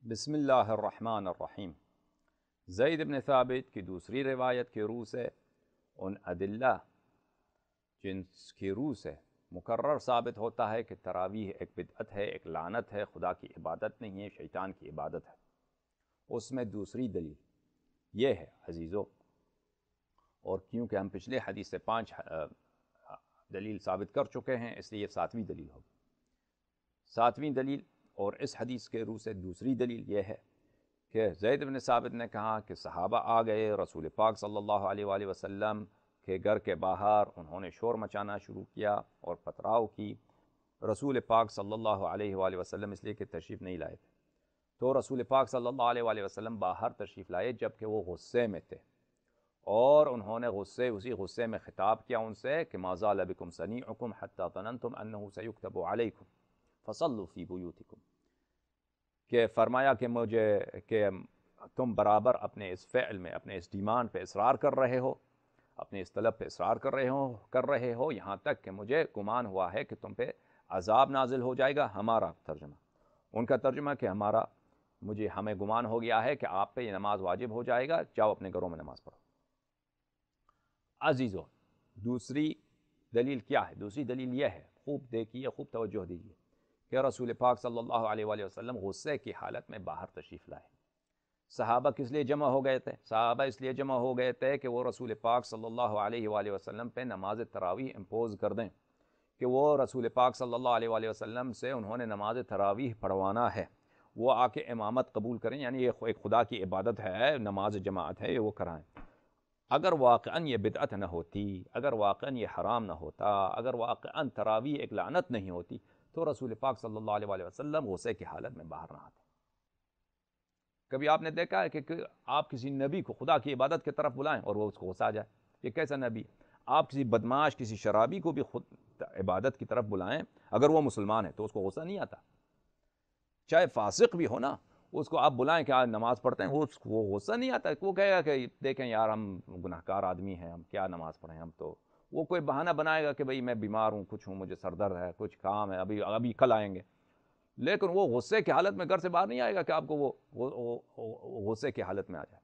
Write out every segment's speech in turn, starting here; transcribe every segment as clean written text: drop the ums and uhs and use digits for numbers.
بسم اللہ الرحمن الرحیم۔ زید بن ثابت کی دوسری روایت کی روح سے ان ادلہ جن کی روح سے مکرر ثابت ہوتا ہے کہ تراویح ایک بدعت ہے، ایک لعنت ہے، خدا کی عبادت نہیں ہے، شیطان کی عبادت ہے، اس میں دوسری دلیل یہ ہے عزیزو، اور کیونکہ ہم پچھلے حدیث سے 5 دلیل ثابت کر چکے ہیں، اس لیے یہ 7ویں دلیل ہوگی۔ 7ویں دلیل اور اس حدیث کے روح سے دوسری دلیل یہ ہے کہ زید بن ثابت نے کہا کہ صحابہ آ گئے رسول پاک صلی اللہ علیہ وآلہ وسلم کے گھر کے باہر، انہوں نے شور مچانا شروع کیا اور پتراؤ کی۔ رسول پاک صلی اللہ علیہ وآلہ وسلم اس لیے کہ تشریف نہیں لائے تھے، تو رسول پاک صلی اللہ علیہ وآلہ وسلم باہر تشریف لائے جبکہ وہ غصے میں تھے، اور انہوں نے اسی غصے میں خطاب کیا ان سے کہ ما زال بکم صنیعکم حتی ظننتم انہ سیکتب علیکم فصلوا فی بیوتکم، کہ فرمایا کہ تم برابر اپنے اس فعل میں، اپنے اس ڈیمانڈ پہ اصرار کر رہے ہو، اپنے اس طلب پہ اصرار کر رہے ہو یہاں تک کہ مجھے گمان ہوا ہے کہ تم پہ عذاب نازل ہو جائے گا۔ ہمارا ترجمہ، ان کا ترجمہ کہ ہمیں گمان ہو گیا ہے کہ آپ پہ یہ نماز واجب ہو جائے گا، جاؤ اپنے گھروں میں نماز پڑھو۔ عزیزو، دوسری دلیل کیا ہے؟ دوسری دلیل یہ ہے، خوب دیکھیے، خوب توجہ دیجیے، کہ رسول پاک صلی اللہ علیہ وآلہ وسلم غصے کی حالت میں باہر تشریف لائے۔ صحابہ کس لیے جمع ہو گئے تھے؟ صحابہ اس لیے جمع ہو گئے تھے کہ وہ رسول پاک صلی اللہ علیہ وآلہ وسلم پہ نماز تراویح امپوز کر دیں، کہ وہ رسول پاک صلی اللہ علیہ وآلہ وسلم سے انہوں نے نماز تراویح پڑھوانا ہے، وہ آ کے امامت قبول کریں، یعنی یہ ایک خدا کی عبادت ہے، نماز جماعت ہے، یہ وہ کرائیں۔ اگر واقعاً یہ بدعت نہ ہوتی، اگر واقعاً یہ حرام نہ ہوتا، اگر واقعاً تراویح ایک لعنت نہیں ہوتی، تو رسول پاک صلی اللہ علیہ وآلہ وسلم غصے کی حالت میں باہر نہ آتے۔ کبھی آپ نے دیکھا ہے کہ آپ کسی نبی کو خدا کی عبادت کی طرف بلائیں اور وہ اس کو غصہ آ جائے؟ یہ کیسا نبی؟ آپ کسی بدمعاش، کسی شرابی کو بھی خود عبادت کی طرف بلائیں، اگر وہ مسلمان ہے تو اس کو غصہ نہیں آتا؟ چاہے فاسق بھی ہو نا، اس کو آپ بلائیں کہ آج نماز پڑھتے ہیں، وہ غصہ نہیں آتا؟ وہ کہے گا کہ دیکھیں یار، ہم گناہ گار آدمی ہیں، ہم کیا نماز پڑھیں، ہم تو وہ کوئی بہانہ بنائے گا کہ بھئی میں بیمار ہوں، کچھ ہوں، مجھے سر درد ہے، کچھ کام ہے، ابھی کل آئیں گے، لیکن وہ غصے کی حالت میں گھر سے باہر نہیں آئے گا کہ آپ کو وہ غصے کی حالت میں آ جائے۔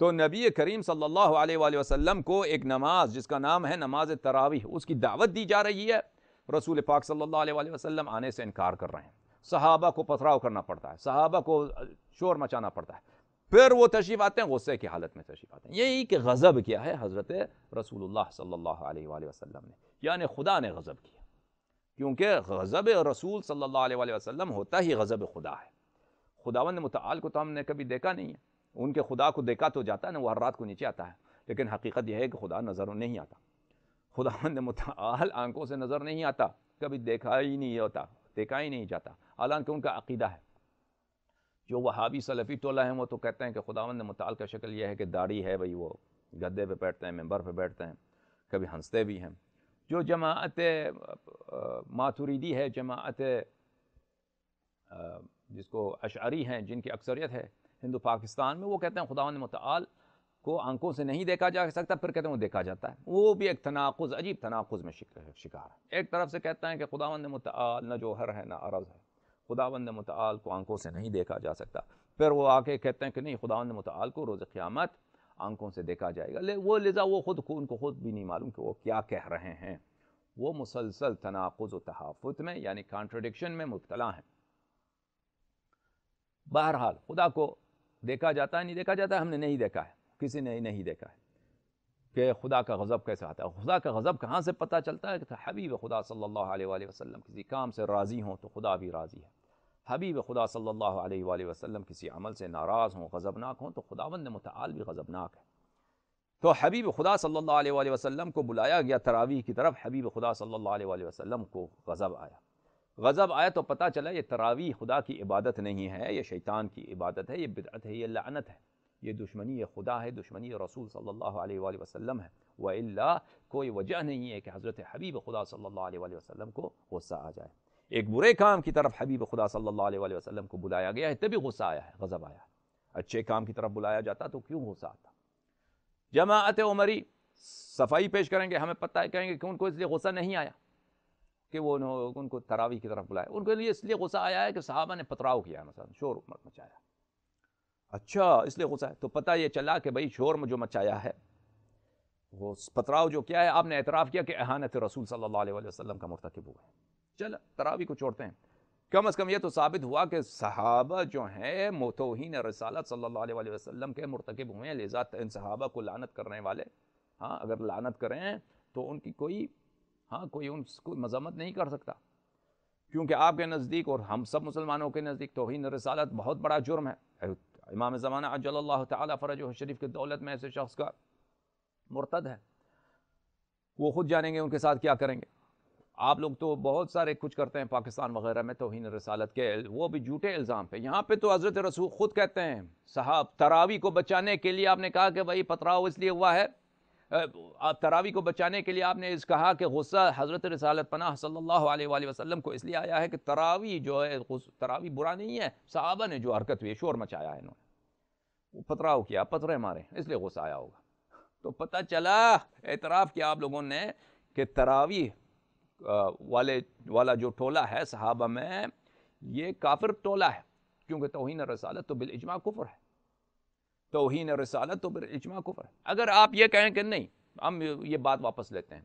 تو نبی کریم صلی اللہ علیہ وآلہ وسلم کو ایک نماز جس کا نام ہے نماز تراویح، اس کی دعوت دی جا رہی ہے، رسول پاک صلی اللہ علیہ وآلہ وسلم آنے سے انکار کر رہے ہیں، صحابہ کو پتھراؤ کرنا پڑتا ہے، صحابہ کو شور مچانا پڑتا ہے، پھر وہ تشریف آتے ہیں، غصے کی حالت میں تشریف آتے ہیں۔ یہی کہ غضب کیا ہے حضرت رسول اللہ صلی اللہ علیہ وآلہ وسلم نے، یعنی خدا نے غضب کیا، کیونکہ غضب رسول صلی اللہ علیہ وآلہ وسلم ہوتا ہی غضب خدا ہے۔ خداوند متعال کو تو ہم نے کبھی دیکھا نہیں ہے، ان کے خدا کو دیکھا تو جاتا ہے نا، وہ ہر رات کو نیچے آتا ہے، لیکن حقیقت یہ ہے کہ خدا نظر نہیں آتا، خداوند متعال آنکھوں سے نظر نہیں آتا، کبھی دیکھا ہی نہیں جاتا، حالانکہ ان کا عقیدہ ہے۔ جو وہابی سلفی ٹولہ ہیں وہ تو کہتے ہیں کہ خداوند متعال کا شکل یہ ہے کہ داڑھی ہے، بھئی وہ گدے پہ بیٹھتے ہیں، ممبر پہ بیٹھتے ہیں، کبھی ہنستے بھی ہیں۔ جو جماعت ماتوریدی ہے، جماعت جس کو اشعری ہیں، جن کی اکثریت ہے ہندو پاکستان میں، وہ کہتے ہیں خداوند متعال کو آنکھوں سے نہیں دیکھا جا سکتا، پھر کہتے ہیں وہ دیکھا جاتا ہے۔ وہ بھی ایک تناقض، عجیب تناقض میں شکار ہے۔ ایک طرف سے کہتا ہے کہ خداوند متعال نہ جوہر ہے نہ عرض ہے، خداوند متعال کو آنکھوں سے نہیں دیکھا جا سکتا، پھر وہ آ کے کہتے ہیں کہ نہیں، خداوند متعال کو روز قیامت آنکھوں سے دیکھا جائے گا۔ لذا ان کو خود بھی نہیں معلوم کہ وہ کیا کہہ رہے ہیں، وہ مسلسل تناقض و تحافظ میں، یعنی کانٹرڈکشن میں مبتلا ہیں۔ بہرحال خدا کو دیکھا جاتا ہے، نہیں دیکھا جاتا ہے؟ ہم نے نہیں دیکھا ہے، کسی نے نہیں دیکھا ہے کہ خدا کا غضب کیسے آتا ہے۔ خدا کا غضب کہاں سے پتہ چلتا ہے؟ کہ حبیب خدا صلی اللہ علیہ وآلہ وسلم کسی کام سے راضی ہوں تو خدا بھی راضی ہے، حبیب خدا صلی اللہ علیہ وآلہ وسلم کسی عمل سے ناراض ہوں، غضبناک ہوں، تو خداوند متعال بھی غضبناک ہے۔ تو حبیب خدا صلی اللہ علیہ وآلہ وسلم کو بلایا گیا تراویح کی طرف، حبیب خدا صلی اللہ علیہ وآلہ وسلم کو غضب آیا تو پتہ چلا یہ تراویح خدا کی عبادت نہیں ہے، یہ شیطان کی عبادت ہے، یہ بدعت ہے، یہ لعنت ہے، یہ دشمنی خدا ہے، دشمنی رسول صلی اللہ علیہ وآلہ وسلم ہے، وإلا کوئی وجہ نہیں ہے کہ حضرت حبیب خدا صلی اللہ علیہ وآلہ وسلم کو غصہ آ جائے۔ ایک برے کام کی طرف حبیب خدا صلی اللہ علیہ وآلہ وسلم کو بلایا گیا ہے، تبھی غصہ آیا ہے، غضب آیا ہے۔ اچھے کام کی طرف بلایا جاتا تو کیوں غصہ آتا؟ جماعت عمری صفائی پیش کریں گے، ہمیں پتہ ہے، کہیں گے کہ ان کو اس لیے غصہ نہیں آیا کہ وہ ان کو تراویح کی طرف بلائے. ان کے لیے اس لیے غصہ آیا ہے کہ صحابہ نے پتراؤ کیا مثلا, شور مچایا. اچھا اس لیے غصہ ہے, تو پتہ یہ چلا کہ بھائی شور جو مچایا ہے وہ پتراؤ جو کیا ہے, آپ نے اعتراف کیا کہ اہانت رسول صلی اللہ علیہ وسلم کا مرتکب ہوا ہے. چل تراویح کو چھوڑتے ہیں, کم از کم یہ تو ثابت ہوا کہ صحابہ جو ہیں توہین رسالت صلی اللہ علیہ وسلم کے مرتکب ہوئے ہیں, لہذا ان صحابہ کو لعنت کرنے والے ہاں اگر لعنت کریں تو ان کی کوئی ان کو مذمت نہیں کر سکتا, کیونکہ آپ کے نزدیک اور ہم سب مسلمانوں کے نزدیک توہین رسالت بہت بڑا جرم ہے. امام زمانہ عجل اللہ تعالی فرجہ شریف کی دولت میں ایسے شخص کا مرتد ہے, وہ خود جانیں گے ان کے ساتھ کیا کریں گے. آپ لوگ تو بہت سارے کچھ کرتے ہیں پاکستان وغیرہ میں توہین رسالت کے, وہ بھی جھوٹے الزام پہ. یہاں پہ تو حضرت رسول خود کہتے ہیں صحاب تراویح کو بچانے کے لیے آپ نے کہا کہ بھائی پتراؤ اس لیے ہوا ہے, تراویح کو بچانے کے لیے آپ نے کہا کہ غصہ حضرت رسالت پناہ صلی اللہ علیہ وآلہ وسلم کو اس لیے آیا ہے کہ تراویح جو ہے تراویح برا نہیں ہے, صحابہ نے جو حرکت ہوئی شور مچایا ہے انہوں نے, وہ پتراؤ کیا, پترے مارے, اس لیے غصہ آیا ہوگا. تو پتہ چلا اعتراف کیا آپ لوگوں نے کہ تراویح والا جو ٹولہ ہے صحابہ میں یہ کافر ٹولہ ہے, کیونکہ توہین رسالت تو بالاجماع کفر ہے, توہین رسالت تو بالاجماع کفر ہے. اگر آپ یہ کہیں کہ نہیں ہم یہ بات واپس لیتے ہیں,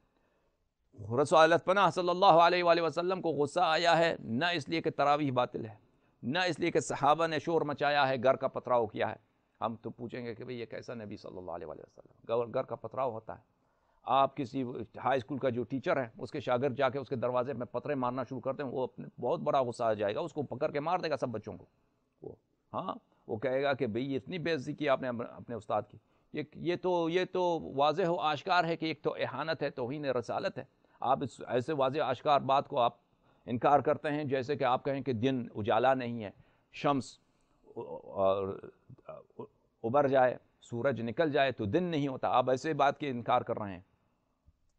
رسالت پناہ صلی اللہ علیہ وآلہ وسلم کو غصہ آیا ہے نہ اس لیے کہ تراویح باطل ہے, نہ اس لیے کہ صحابہ نے شور مچایا ہے, گھر کا پتراؤ کیا ہے, ہم تو پوچھیں گے کہ بھئی یہ کیسا نبی صلی اللہ علیہ وآلہ وسلم, گھر کا پتراؤ ہوتا ہے. آپ کسی ہائی اسکول کا جو ٹیچر ہے اس کے شاگرد جا کے اس کے دروازے میں پترے مارنا شروع کرتے ہیں, وہ اپنے بہت بڑا غصہ آ جائے گا, اس کو پکڑ کے مار دے گا سب بچوں کو. وہ کہے گا کہ بھئی اتنی بے عزتی کی آپ نے اپنے استاد کی. یہ تو واضح و آشکار ہے کہ ایک تو اہانت ہے, توہین رسالت ہے. آپ اس ایسے واضح آشکار بات کو آپ انکار کرتے ہیں جیسے کہ آپ کہیں کہ دن اجالا نہیں ہے, شمس ابھر جائے, سورج نکل جائے تو دن نہیں ہوتا, آپ ایسے بات کے انکار کر رہے ہیں.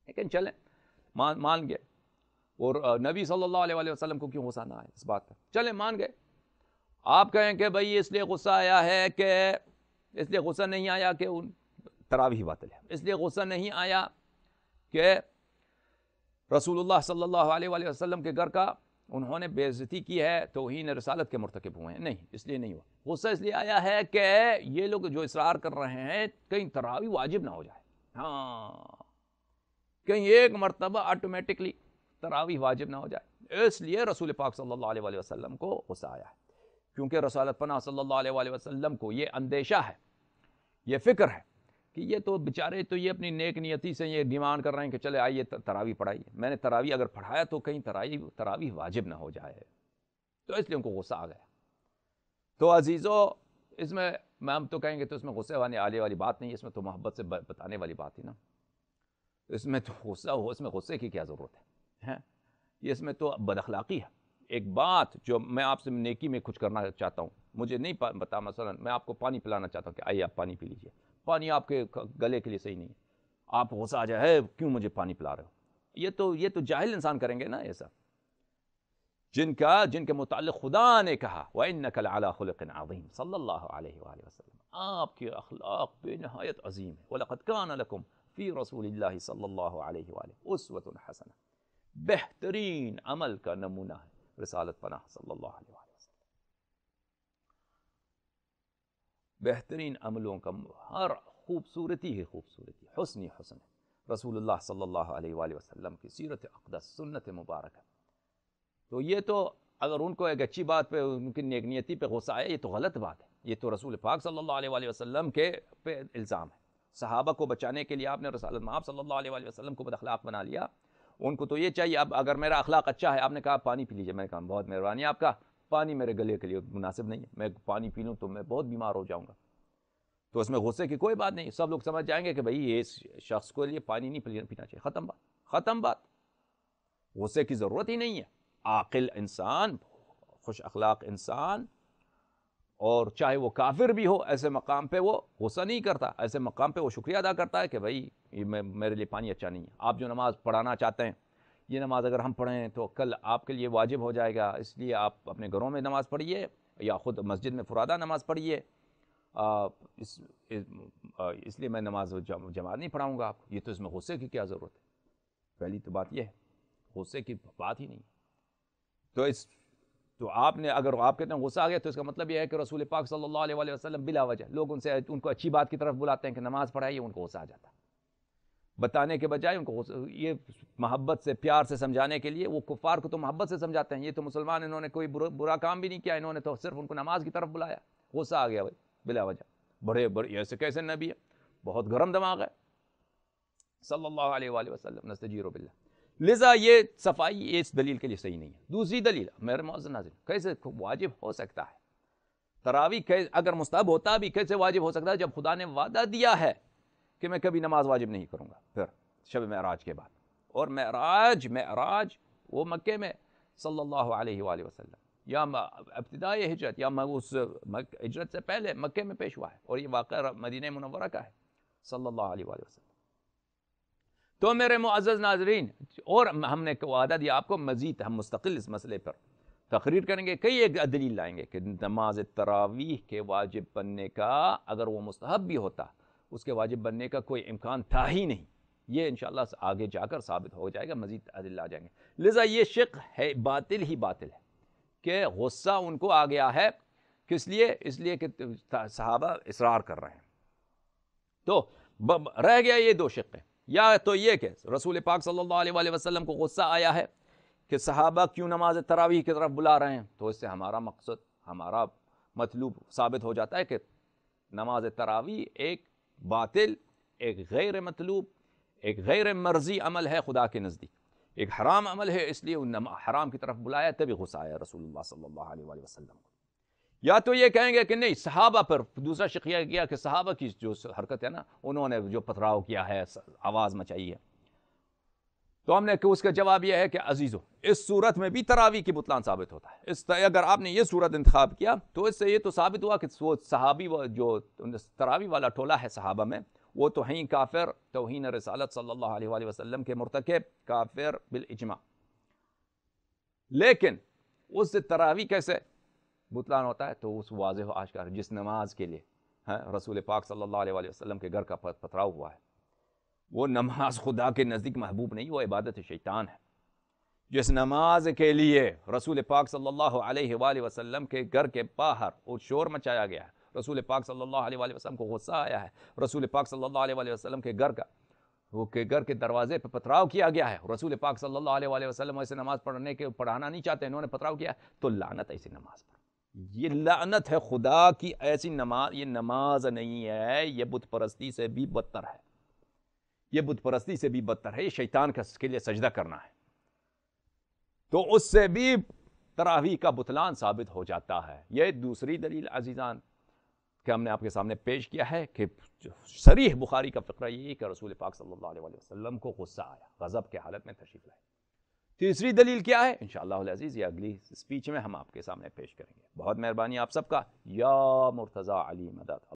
لیکن چلیں مان گئے, اور نبی صلی اللہ علیہ وآلہ وسلم کو کیوں غصہ نہ آئے اس بات پر, چلیں مان گئے. آپ کہیں کہ بھئی اس لیے غصہ آیا ہے کہ اس لیے غصہ نہیں آیا کہ تراویح باطل ہے, اس لیے غصہ نہیں آیا کہ رسول اللہ صلی اللہ علیہ وآلہ وسلم کے گھر کا انہوں نے بے عزتی کی ہے, توہین رسالت کے مرتکب ہوئے ہیں, نہیں اس لیے نہیں ہوا. غصہ اس لیے آیا ہے کہ یہ لوگ جو اصرار کر رہے ہیں کہیں تراویح واجب نہ ہو جائے, کہیں ایک مرتبہ آٹومیٹکلی تراویح واجب نہ ہو جائے, اس لیے رسول پاک صلی اللہ علیہ وآلہ وسلم کو غصہ آیا ہے. کیونکہ رسالت پناہ صلی اللہ علیہ وآلہ وسلم کو یہ اندیشہ ہے, یہ فکر ہے کہ یہ تو بیچارے تو یہ اپنی نیک نیتی سے یہ ڈیمانڈ کر رہے ہیں کہ چلے آئیے تراویح پڑھائیے, میں نے تراویح اگر پڑھایا تو کہیں تراویح واجب نہ ہو جائے, تو اس لیے ان کو غصہ آ گیا. تو عزیزو اس میں ہم تو کہیں گے تو اس میں غصے والی بات نہیں, اس میں تو محبت سے بتانے والی بات ہی نا. اس میں تو غصہ ہو, اس میں غصے کی کیا ضرورت ہے, اس میں تو بد اخلاقی ہے. ایک بات جو میں آپ سے نیکی میں کچھ کرنا چاہتا ہوں, مجھے نہیں پتا, مثلا میں آپ کو پانی پلانا چاہتا ہوں کہ آئیے آپ پانی پی لیجئے, پانی آپ کے گلے کے لیے صحیح نہیں ہے, آپ غصہ آ جائے کیوں مجھے پانی پلا رہے ہو, یہ تو جاہل انسان کریں گے نا ایسا, جن کے متعلق خدا نے کہا وَإِنَّكَ لَعَلَىٰ خُلُقٍ عَظِيمٍ صلی اللہ علیہ وآلہ وسلم, آپ کے اخلاق بے نہایت عظیم ہے. وَلَقَدْ كَانَ لَكُمْ فِي رَسُولِ اللَّهِ صلی اللہ علیہ وآلہ أُسْوَةٌ حَسَنَةٌ, بہترین عمل کا نمونہ ہے رسالت پناہ صلی اللہ علیہ وآلہ وسلم. بہترین عملوں کا ہر خوبصورتی ہے خوبصورتی, حسن ہی حسن ہے رسول اللہ صلی اللہ علیہ وآلہ وسلم کی سیرت اقدس, سنت مبارکہ. تو یہ تو اگر ان کو ایک اچھی بات پہ ان کی نیک نیتی پہ غصہ آئے, یہ تو غلط بات ہے, یہ تو رسول پاک صلی اللہ علیہ وآلہ وسلم کے پہ الزام ہے. صحابہ کو بچانے کے لیے آپ نے رسالت مآب صلی اللہ علیہ وآلہ وسلم کو بد اخلاق بنا لیا. ان کو تو یہ چاہیے, اب اگر میرا اخلاق اچھا ہے, آپ نے کہا پانی پی لیجیے, میں نے کہا بہت مہربانی آپ کا, پانی میرے گلے کے لیے مناسب نہیں ہے, میں پانی پی لوں تو میں بہت بیمار ہو جاؤں گا. تو اس میں غصے کی کوئی بات نہیں, سب لوگ سمجھ جائیں گے کہ بھئی یہ شخص کو لیے پانی نہیں پینا چاہیے, ختم بات, غصے کی ضرورت ہی نہیں ہے. عاقل انسان, خوش اخلاق انسان, اور چاہے وہ کافر بھی ہو, ایسے مقام پہ وہ غصہ نہیں کرتا, ایسے مقام پہ وہ شکریہ ادا کرتا ہے کہ بھئی میرے لیے پانی اچھا نہیں ہے. آپ جو نماز پڑھانا چاہتے ہیں, یہ نماز اگر ہم پڑھیں تو کل آپ کے لیے واجب ہو جائے گا, اس لیے آپ اپنے گھروں میں نماز پڑھیے یا خود مسجد میں فرادہ نماز پڑھیے, اس لیے میں نماز جماعت نہیں پڑھاؤں گا آپ کو. یہ تو اس میں غصے کی کیا ضرورت ہے؟ پہلی تو بات یہ ہے, غصے کی بات ہی نہیں. تو آپ نے اگر آپ کہتے ہیں غصہ آ گیا تو اس کا مطلب یہ ہے کہ رسول پاک صلی اللہ علیہ وسلم بلا وجہ لوگ ان کو اچھی بات کی طرف بلاتے ہیں کہ نماز پڑھائیے، ان کو غصہ آ جاتا ہے. بتانے کے بجائے ان کو یہ محبت سے پیار سے سمجھانے کے لیے، وہ کفار کو تو محبت سے سمجھاتے ہیں، یہ تو مسلمان انہوں نے کوئی برا کام بھی نہیں کیا، انہوں نے تو صرف ان کو نماز کی طرف بلایا، غصہ آ گیا بھائی بلا وجہ. بڑے ایسے کیسے نبی ہے، بہت گرم دماغ ہے صلی اللہ علیہ وآلہ وسلم، نستجیر باللہ. لذا یہ صفائی اس دلیل کے لیے صحیح نہیں ہے. دوسری دلیل میرے معزز ناظرین، کیسے واجب ہو سکتا ہے تراویح؟ اگر مستحب ہوتا بھی کیسے واجب ہو سکتا ہے جب خدا نے وعدہ دیا ہے کہ میں کبھی نماز واجب نہیں کروں گا. پھر شب معراج کے بعد، اور معراج وہ مکے میں صلی اللہ علیہ وآلہ وسلم یا ابتدائی ہجرت یا اس ہجرت سے پہلے مکے میں پیش ہوا ہے، اور یہ واقعہ مدینہ منورہ کا ہے صلی اللہ علیہ وآلہ وسلم. تو میرے معزز ناظرین، اور ہم نے وعدہ دیا آپ کو مزید ہم مستقل اس مسئلے پر تقریر کریں گے، کئی ایک دلیل لائیں گے کہ نماز تراویح کے واجب بننے کا، اگر وہ مستحب بھی ہوتا، اس کے واجب بننے کا کوئی امکان تھا ہی نہیں. یہ انشاءاللہ آگے جا کر ثابت ہو جائے گا، مزید ادلہ آ جائیں گے. لذا یہ شق ہے باطل ہی باطل ہے کہ غصہ ان کو آ گیا ہے. کس لیے؟ اس لیے کہ صحابہ اصرار کر رہے ہیں. تو رہ گیا یہ دو شقیں، یا تو یہ کہ رسول پاک صلی اللہ علیہ وآلہ وسلم کو غصہ آیا ہے کہ صحابہ کیوں نماز تراویح کی طرف بلا رہے ہیں، تو اس سے ہمارا مقصد، ہمارا مطلوب ثابت ہو جاتا ہے کہ نماز تراویح ایک باطل، ایک غیر مطلوب، ایک غیر مرضی عمل ہے خدا کے نزدیک، ایک حرام عمل ہے. اس لیے حرام کی طرف بلایا، تبھی غصہ آیا رسول اللہ صلی اللہ علیہ وآلہ وسلم کو. یا تو یہ کہیں گے کہ نہیں، صحابہ پر دوسرا شق یہ کیا کہ صحابہ کی جو حرکت ہے نا، انہوں نے جو پتھراؤ کیا ہے، آواز مچائی ہے. تو ہم نے کہ اس کا جواب یہ ہے کہ عزیزو، اس صورت میں بھی تراویح کی بطلان ثابت ہوتا ہے. اگر آپ نے یہ صورت انتخاب کیا تو اس سے یہ تو ثابت ہوا کہ صحابی جو تراویح والا ٹولہ ہے صحابہ میں، وہ تو ہیں کافر، توہین رسالت صلی اللہ علیہ وآلہ وسلم کے مرتکب، کافر بالاجماع. لیکن اس سے تراویح کیسے بطلان ہوتا ہے؟ تو اس واضح و آشکار جس نماز کے لیے رسول پاک صلی اللہ علیہ وآلہ وسلم کے گھر کا پتھراؤ ہوا ہے، وہ نماز خدا کے نزدیک محبوب نہیں، وہ عبادت شیطان ہے. جس نماز کے لیے رسول پاک صلی اللہ علیہ وآلہ وسلم کے گھر کے باہر اور شور مچایا گیا ہے، رسول پاک صلی اللہ علیہ وآلہ وسلم کو غصہ آیا ہے، رسول پاک صلی اللہ علیہ وآلہ وسلم کے گھر کے دروازے پہ پتھراؤ کیا گیا ہے، رسول پاک صلی اللہ علیہ وآلہ وسلم ایسے نماز پڑھانا نہیں چاہتے، انہوں نے پتھراؤ کیا، تو لعنت ایسی نماز پر. یہ لعنت ہے خدا کی ایسی نماز. یہ نماز نہیں ہے، یہ بت پرستی سے بھی بدتر ہے، یہ بت پرستی سے بھی بدتر ہے، یہ شیطان کے لیے سجدہ کرنا ہے. تو اس سے بھی تراویح کا بطلان ثابت ہو جاتا ہے. یہ دوسری دلیل عزیزان کہ ہم نے آپ کے سامنے پیش کیا ہے کہ صریح بخاری کا فقرہ یہ کہ رسول پاک صلی اللہ علیہ وسلم کو غصہ آیا، غضب کے حالت میں تشریف لائے. تیسری دلیل کیا ہے؟ انشاءاللہ العزیز یہ اگلی سپیچ میں ہم آپ کے سامنے پیش کریں گے. بہت مہربانی آپ سب کا. یا مرتضی علی مدد.